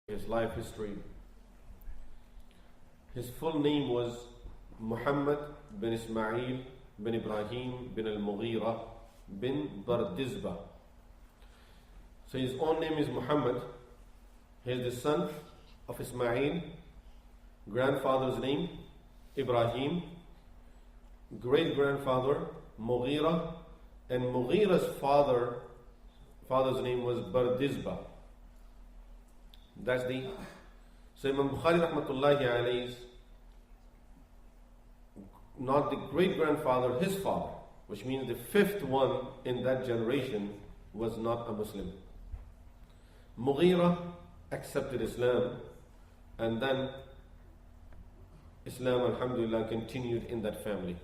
his life history. His full name was Muhammad bin Ismail bin Ibrahim bin al-Mughira bin Bardizbah. So his own name is Muhammad. He is the son of Ismail, grandfather's name Ibrahim, great-grandfather Mughira, and Mughira's father's name was Bardizbah. So Imam Bukhari rahmatullahi alayhi, not the great-grandfather, his father, which means the fifth one in that generation, was not a Muslim. Mughira accepted Islam, and then Islam, alhamdulillah, continued in that family.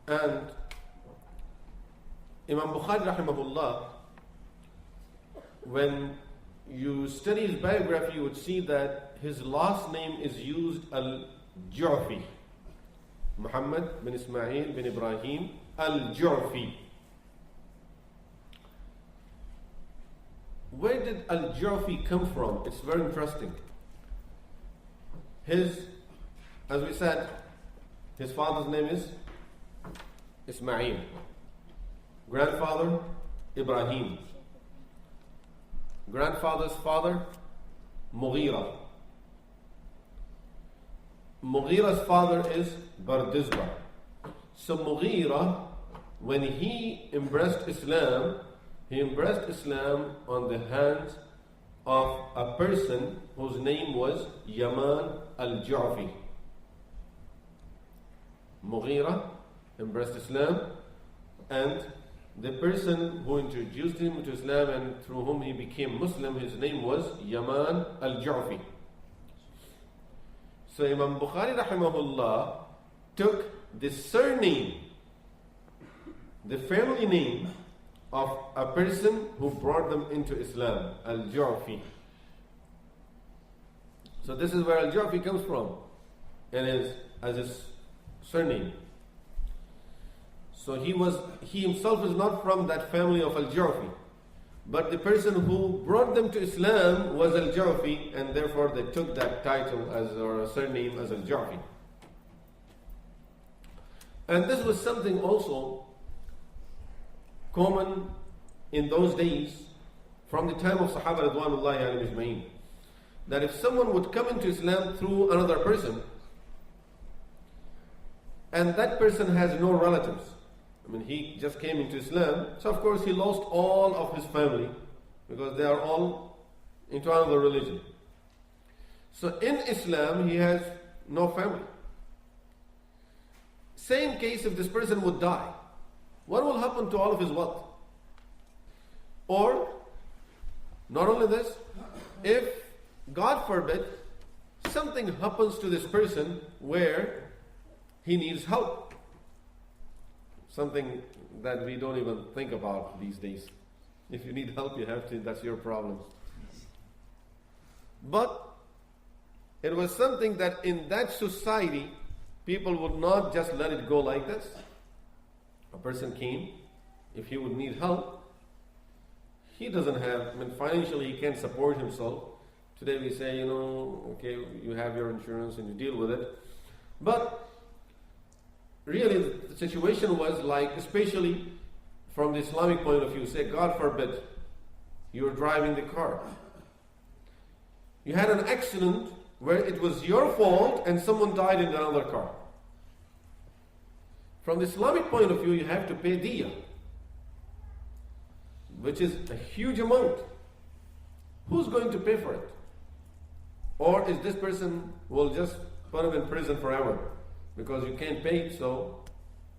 And Imam Bukhari rahimahullah, when you study his biography, you would see that his last name is used Al-Ju'fi. Muhammad bin Ismail bin Ibrahim Al-Ju'fi. Where did Al-Ju'fi come from? It's very interesting. As we said, his father's name is Ismail. Grandfather, Ibrahim. Grandfather's father, Mughira. Mughira's father is Bardizbah. So Mughira, when he embraced Islam on the hands of a person whose name was Yaman al-Ju'fi. Mughira embraced Islam, and the person who introduced him to Islam and through whom he became Muslim, his name was Yaman al-Ju'fi. So Imam Bukhari rahimahullah took the surname, the family name of a person who brought them into Islam, al-Ju'fi. So this is where al-Ju'fi comes from, and as his surname. So he himself is not from that family of al-Ju'fi, but the person who brought them to Islam was al-Ju'fi, and therefore they took that title or a surname as al-Ju'fi. And this was something also common in those days from the time of Sahaba Ridwanullahi alayhim ajma'in, that if someone would come into Islam through another person, and that person has no relatives, he just came into Islam, so of course he lost all of his family because they are all into another religion. So in Islam he has no family. Same case if this person would die. What will happen to all of his wealth? Or, not only this, if, God forbid, something happens to this person where he needs help. Something that we don't even think about these days. If you need help, you have to, that's your problem. But it was something that in that society, people would not just let it go like this. A person came, if he would need help, he doesn't have, financially he can't support himself. Today we say, okay, you have your insurance and you deal with it. But really the situation was like, especially from the Islamic point of view, say God forbid, you're driving the car. You had an accident where it was your fault and someone died in another car. From the Islamic point of view, you have to pay diya, which is a huge amount. Who's going to pay for it? Or is this person will just put him in prison forever because you can't pay, so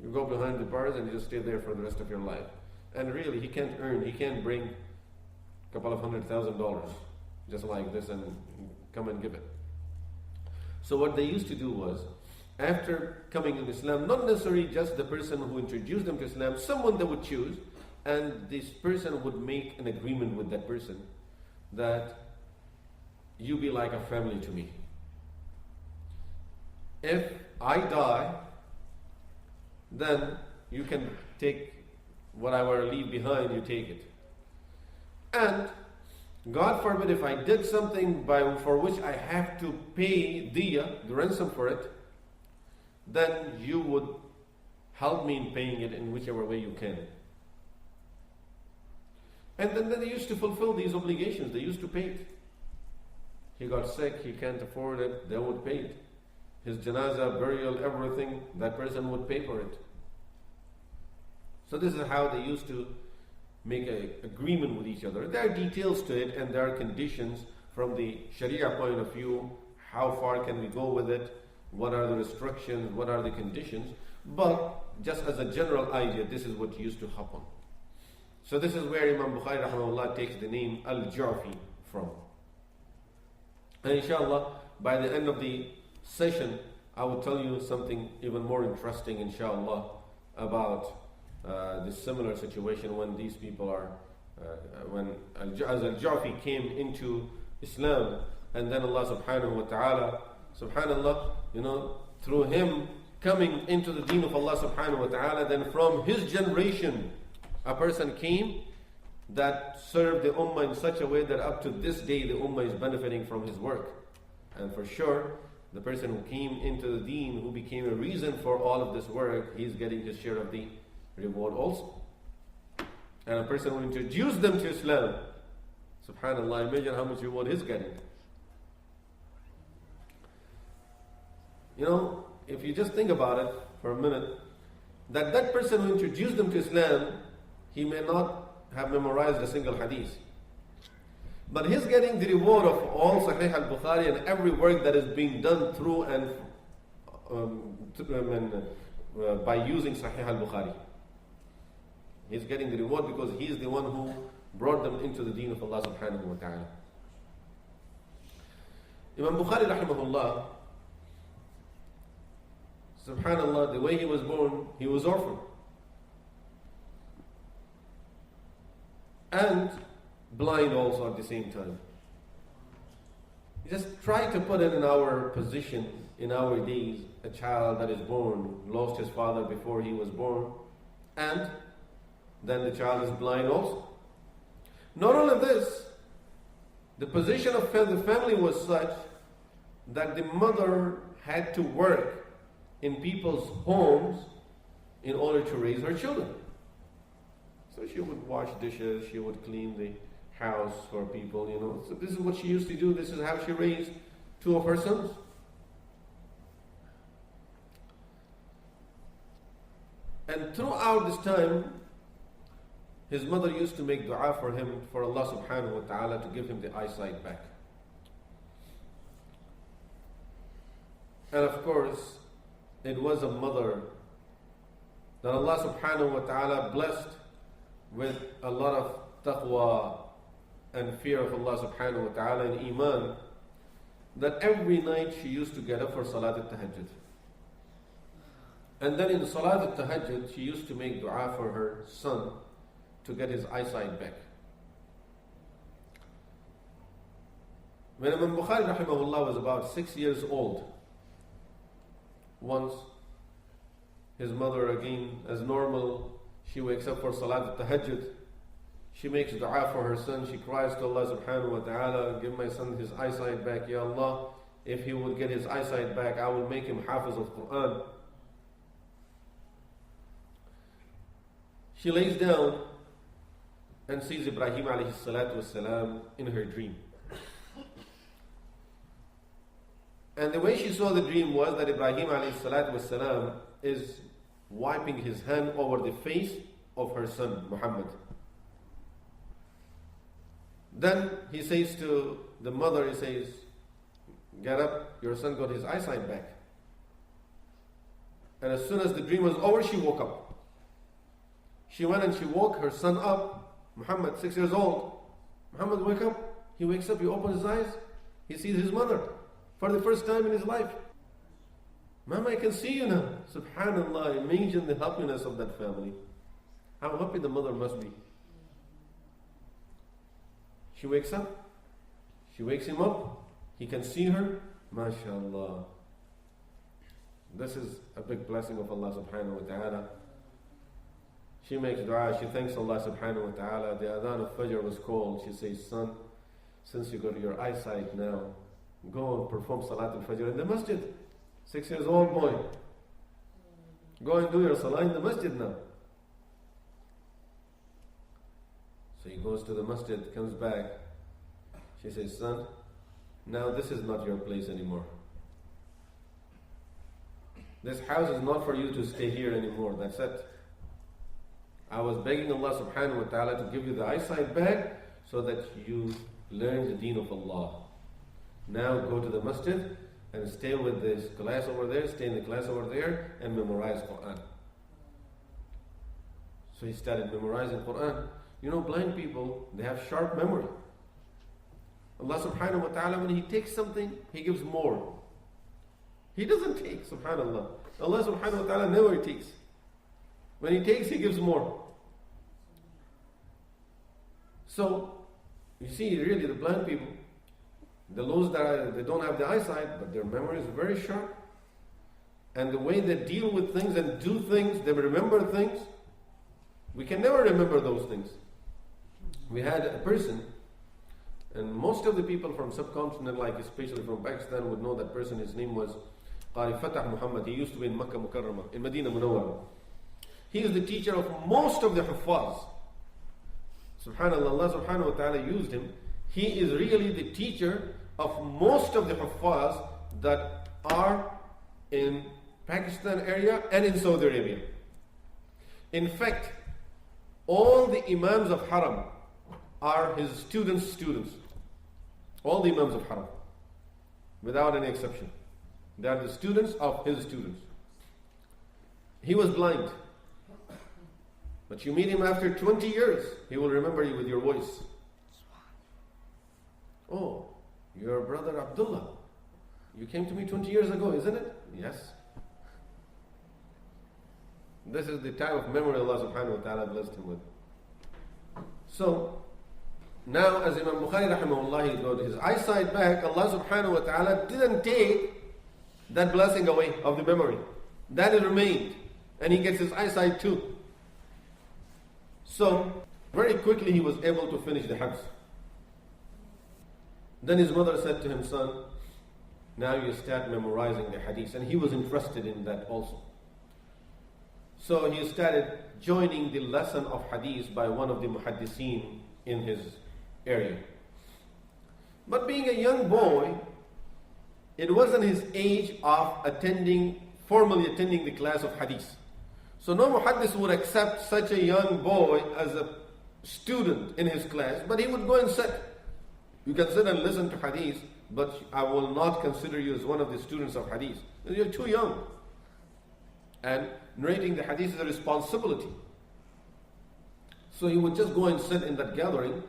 you go behind the bars and you just stay there for the rest of your life. And really, he can't bring a couple of $100,000 just like this and come and give it. So what they used to do was, after coming in Islam, not necessarily just the person who introduced them to Islam, someone they would choose, and this person would make an agreement with that person that you be like a family to me. If I die, then you can take whatever I leave behind, you take it. And God forbid if I did something for which I have to pay diya, the ransom for it, then you would help me in paying it in whichever way you can. And then they used to fulfill these obligations. They used to pay it. He got sick, he can't afford it, they would pay it. His janazah, burial, everything, that person would pay for it. So this is how they used to make an agreement with each other. There are details to it and there are conditions from the Sharia point of view. How far can we go with it? What are the restrictions? What are the conditions? But just as a general idea, this is what used to happen. So this is where Imam Bukhari rahimahullah takes the name Al-Ju'fi from. And inshallah, by the end of the session, I will tell you something even more interesting, inshallah, about this similar situation when these people are, when Al-Ju'fi came into Islam, and then Allah subhanahu wa ta'ala, subhanallah, through him coming into the deen of Allah subhanahu wa ta'ala, then from his generation, a person came that served the ummah in such a way that up to this day the ummah is benefiting from his work. And for sure, the person who came into the deen, who became a reason for all of this work, he's getting his share of the reward also. And a person who introduced them to Islam, subhanallah, imagine how much reward he's getting. If you just think about it for a minute, that person who introduced them to Islam, he may not have memorized a single hadith, but he's getting the reward of all Sahih Al-Bukhari and every work that is being done through and by using Sahih Al-Bukhari. He's getting the reward because he is the one who brought them into the deen of Allah subhanahu wa ta'ala. Imam Bukhari rahimahullah, subhanallah, the way he was born, he was orphan. And blind also at the same time. Just try to put it in our position, in our days, a child that is born, lost his father before he was born, and then the child is blind also. Not only this, the position of the family was such that the mother had to work in people's homes in order to raise her children. So she would wash dishes, she would clean the house for people, So this is what she used to do. This is how she raised two of her sons. And throughout this time, his mother used to make dua for him, for Allah subhanahu wa ta'ala to give him the eyesight back. And of course, it was a mother that Allah subhanahu wa ta'ala blessed with a lot of taqwa and fear of Allah subhanahu wa ta'ala and iman, that every night she used to get up for Salat al-Tahajjud. And then in Salat al-Tahajjud, she used to make dua for her son to get his eyesight back. When Imam Bukhari rahimahullah was about 6 years old, once his mother, again as normal, she wakes up for Salat al-Tahajjud. She makes dua for her son. She cries to Allah subhanahu wa ta'ala, give my son his eyesight back. Ya Allah, if he would get his eyesight back, I will make him hafiz of Quran. She lays down and sees Ibrahim alayhi salatu wasalam in her dream. And the way she saw the dream was that Ibrahim alayhi salatu wasalam is wiping his hand over the face of her son Muhammad. Then he says to the mother, he says, get up, your son got his eyesight back. And as soon as the dream was over, she woke up. She went and she woke her son up, Muhammad, 6 years old. Muhammad, wake up. He wakes up, he opens his eyes, he sees his mother for the first time in his life. Mama, I can see you now. Subhanallah, imagine the happiness of that family. How happy the mother must be. She wakes up, she wakes him up, he can see her, MashaAllah. This is a big blessing of Allah subhanahu wa ta'ala. She makes dua, she thanks Allah subhanahu wa ta'ala. The adhan of Fajr was called. She says, son, since you got your eyesight now, go and perform Salat al-Fajr in the masjid. 6 years old boy. Go and do your Salah in the masjid now. So he goes to the masjid, comes back. She says, son, now this is not your place anymore. This house is not for you to stay here anymore. That's it. I was begging Allah subhanahu wa ta'ala to give you the eyesight back so that you learn the deen of Allah. Now go to the masjid and stay with this class over there, stay in the class over there and memorize Quran. So he started memorizing Quran. You know, blind people, they have sharp memory. Allah subhanahu wa ta'ala, when He takes something, He gives more. He doesn't take, subhanallah. Allah subhanahu wa ta'ala never takes. When He takes, He gives more. So, you see, really, the blind people, those that they don't have the eyesight, but their memory is very sharp. And the way they deal with things and do things, they remember things. We can never remember those things. We had a person, and most of the people from subcontinent, like especially from Pakistan, would know that person. His name was Qari Fatah Muhammad. He used to be in Makkah Mukarramah, in Medina Munawwarah. He is the teacher of most of the Huffaz. Subhanallah, Allah subhanahu wa ta'ala used him. He is really the teacher of most of the Huffaz that are in Pakistan area and in Saudi Arabia. In fact, all the Imams of Haram are his students. All the Imams of Haram, without any exception. They are the students of his students. He was blind. But you meet him after 20 years, he will remember you with your voice. Oh, your brother Abdullah. You came to me 20 years ago, isn't it? Yes. This is the type of memory Allah subhanahu wa ta'ala blessed him with. So, now as Imam Bukhari rahimahullah, he got his eyesight back, Allah subhanahu wa ta'ala didn't take that blessing away of the memory. That it remained. And he gets his eyesight too. So, very quickly he was able to finish the Hajj. Then his mother said to him, son, now you start memorizing the hadith. And he was interested in that also. So he started joining the lesson of hadith by one of the muhaddiseen in his area. But being a young boy, it wasn't his age of formally attending the class of hadith. So no muhaddis would accept such a young boy as a student in his class, but he would go and sit. You can sit and listen to hadith, but I will not consider you as one of the students of hadith. You're too young. And narrating the hadith is a responsibility. So he would just go and sit in that gathering,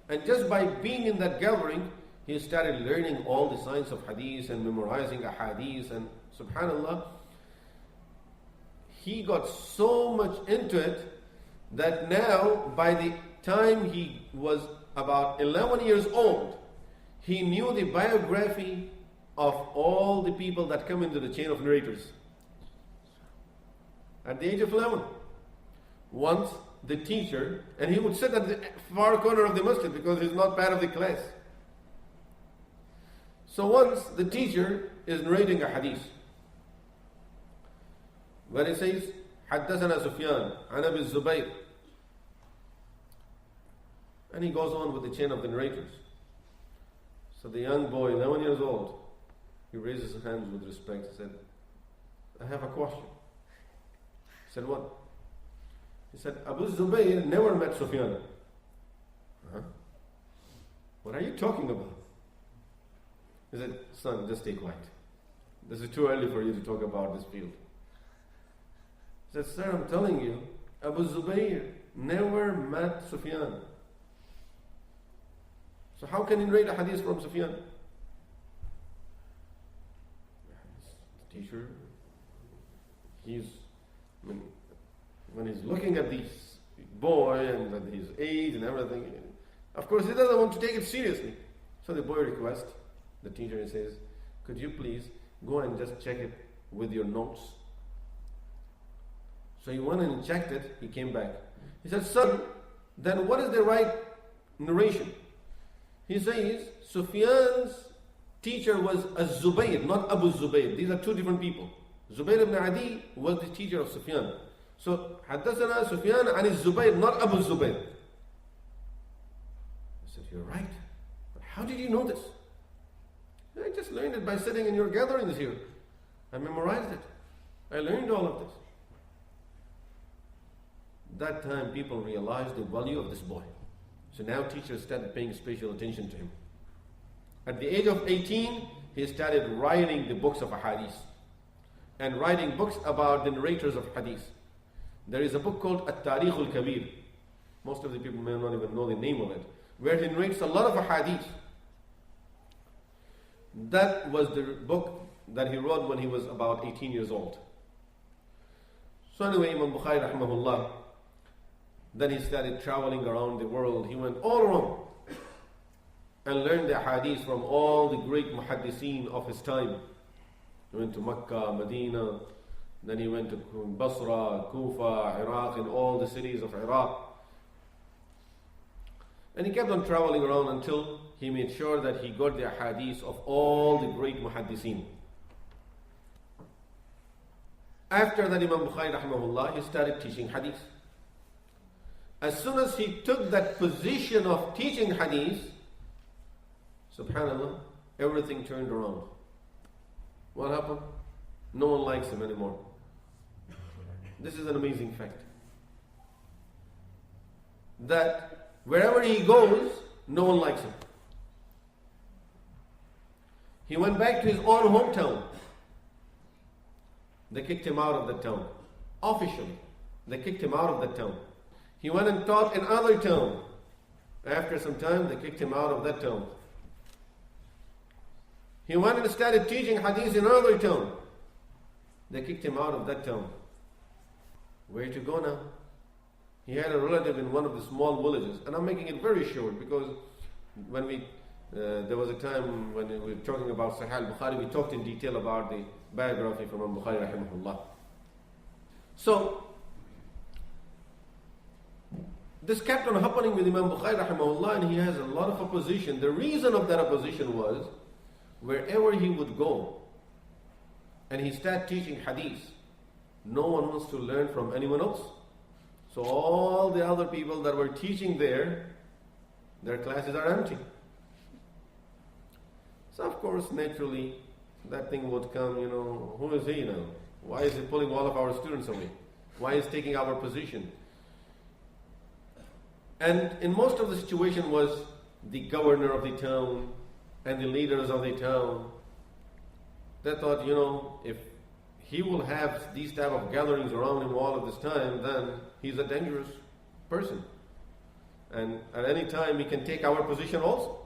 and just by being in that gathering, he started learning all the science of hadith and memorizing a hadith, and subhanallah, he got so much into it that now, by the time he was about 11 years old, he knew the biography of all the people that come into the chain of narrators. At the age of 11. Once the teacher, and he would sit at the far corner of the masjid because he's not part of the class. So once the teacher is narrating a hadith, where he says, حدثنا سفيان عن أبي الزبير, and he goes on with the chain of the narrators. So the young boy, 11 years old, he raises his hands with respect. He said, I have a question. He said, what? He said, Abu Zubayr never met Sufyan. Huh? What are you talking about? He said, son, just stay quiet. This is too early for you to talk about this field. He said, sir, I'm telling you, Abu Zubayr never met Sufyan. So how can he read a hadith from Sufyan? The teacher, when he's looking at this boy and at his age and everything, of course he doesn't want to take it seriously. So the boy requests the teacher and says, could you please go and just check it with your notes? So he went and checked it, he came back. He said, son, then what is the right narration? He says Sufyan's teacher was Az-Zubayr, not Abu Zubayr. These are two different people. Zubayr ibn Adi was the teacher of Sufyan. So, حدثنا Sufyan عن الزبير, not Abu Zubayr. I said, you're right. But how did you know this? I just learned it by sitting in your gatherings here. I memorized it. I learned all of this. That time people realized the value of this boy. So now teachers started paying special attention to him. At the age of 18, he started writing the books of hadith and writing books about the narrators of hadith. There is a book called At-Tarikh al-Kabir. Most of the people may not even know the name of it, where he narrates a lot of hadith. That was the book that he wrote when he was about 18 years old. So anyway, Imam Bukhari rahimahullah, then he started traveling around the world. He went all around and learned the hadith from all the great muhaddiseen of his time. He went to Mecca, Medina, then he went to Basra, Kufa, Iraq, and all the cities of Iraq. And he kept on traveling around until he made sure that he got the hadith of all the great muhaddiseen. After that, Imam Bukhari rahimahullah, he started teaching hadith. As soon as he took that position of teaching hadith, subhanallah, everything turned around. What happened? No one likes him anymore. This is an amazing fact. That wherever he goes, no one likes him. He went back to his own hometown. They kicked him out of the town. Officially, they kicked him out of the town. He went and taught in another town. After some time, they kicked him out of that town. He went and started teaching hadith in another town. They kicked him out of that town. Where to go now? He had a relative in one of the small villages. And I'm making it very short because when there was a time when we were talking about Sahih Al-Bukhari, we talked in detail about the biography from Al-Bukhari rahimahullah. So, this kept on happening with Imam Bukhari rahimahullah, and he has a lot of opposition. The reason of that opposition was, wherever he would go, and he started teaching hadith, no one wants to learn from anyone else. So all the other people that were teaching there, their classes are empty. So of course, naturally, that thing would come, who is he now? Why is he pulling all of our students away? Why is he taking our position? And in most of the situation was the governor of the town and the leaders of the town. They thought, if he will have these type of gatherings around him all of this time, then he's a dangerous person. And at any time he can take our position also.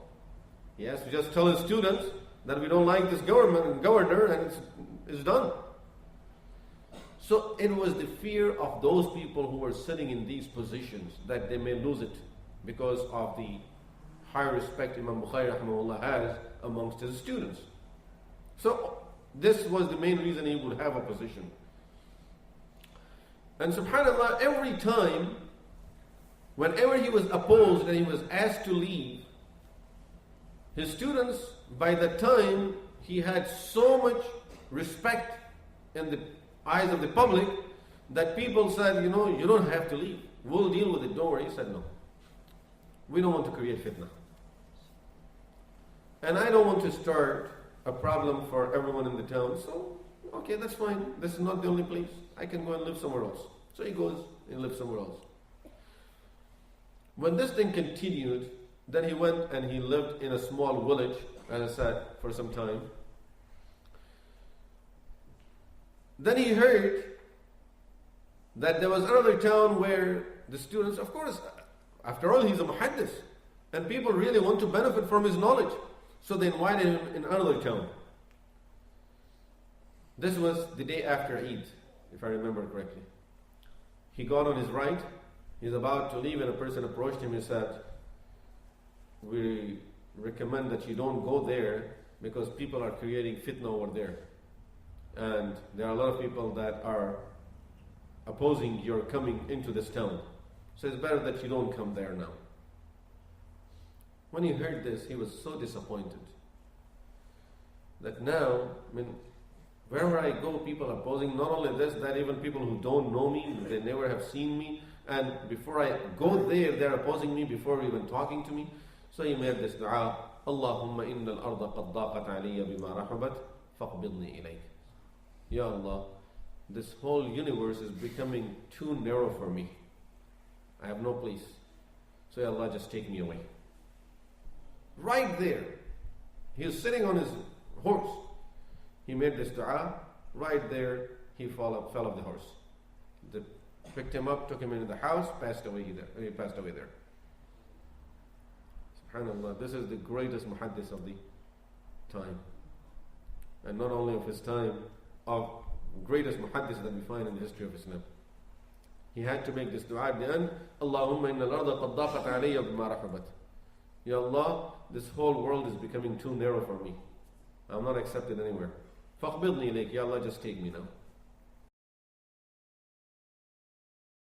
He has to just tell his students that we don't like this governor, and it's done. So it was the fear of those people who were sitting in these positions that they may lose it because of the high respect Imam Bukhari rahimahullah has amongst his students. So this was the main reason he would have a position. And subhanAllah, every time, whenever he was opposed and he was asked to leave, his students, by that time, he had so much respect in the eyes of the public that people said, you don't have to leave. We'll deal with it, don't worry. He said, no. We don't want to create fitna. And I don't want to start a problem for everyone in the town. So, okay, that's fine. This is not the only place. I can go and live somewhere else. So he goes and lives somewhere else. When this thing continued, then he went and he lived in a small village, as I said, for some time. Then he heard that there was another town where the students, of course, after all, he's a muhaddis, and people really want to benefit from his knowledge. So they invited him in another town. This was the day after Eid, if I remember correctly. He got on his right, he's about to leave, and a person approached him and said, we recommend that you don't go there because people are creating fitna over there. And there are a lot of people that are opposing your coming into this town. So it's better that you don't come there now. When he heard this, he was so disappointed that now, wherever I go, people are posing. Not only this, that even people who don't know me, they never have seen me, and before I go there, they're opposing me before even talking to me. So he made this dua, Allahumma inna al-arda qad daqat aliyya bima rahabat, faqbidni ilayk. Ya Allah, this whole universe is becoming too narrow for me. I have no place. So Ya Allah, just take me away. Right there, he is sitting on his horse. He made this dua. Right there, he fell off the horse. They picked him up, took him into the house, passed away there. He passed away there. SubhanAllah, this is the greatest muhaddith of the time. And not only of his time, of greatest muhaddith that we find in the history of Islam. He had to make this dua at the end. Allahumma inna al-arda qad daqat alayya bima rahabat. Ya Allah, this whole world is becoming too narrow for me. I'm not accepted anywhere. Faqbidni ilayk. Ya Allah, just take me now.